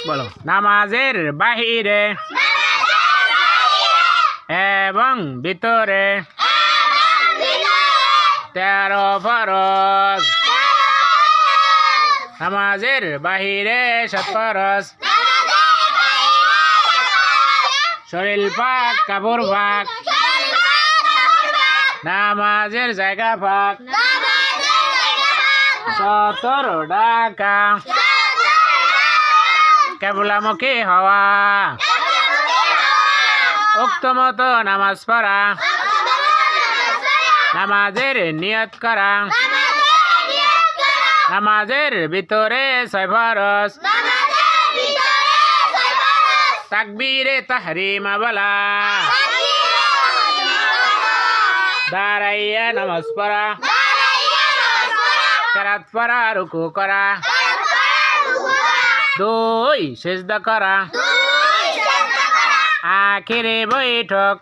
বলো নামাজের বাহিরে এবং ভিতরে 13 ফরজ নামাজের বাহিরে 7 ফরজ শরীর পাক কাপড় পাক নামাজের জায়গা পাক 17 ডাকা কেবলামুখী হওয়া উক্ত মতো নামাজ পড়া নামাজের নিয়ত করা নামাজের ভিতরে 6 ফরজ তাকবীরে তাহরিমা বলা দাঁড়াইয়া নামাজ পড়া কেরাত পড়া রুকু করা 2 সিজদা করা আখিরে বৈঠক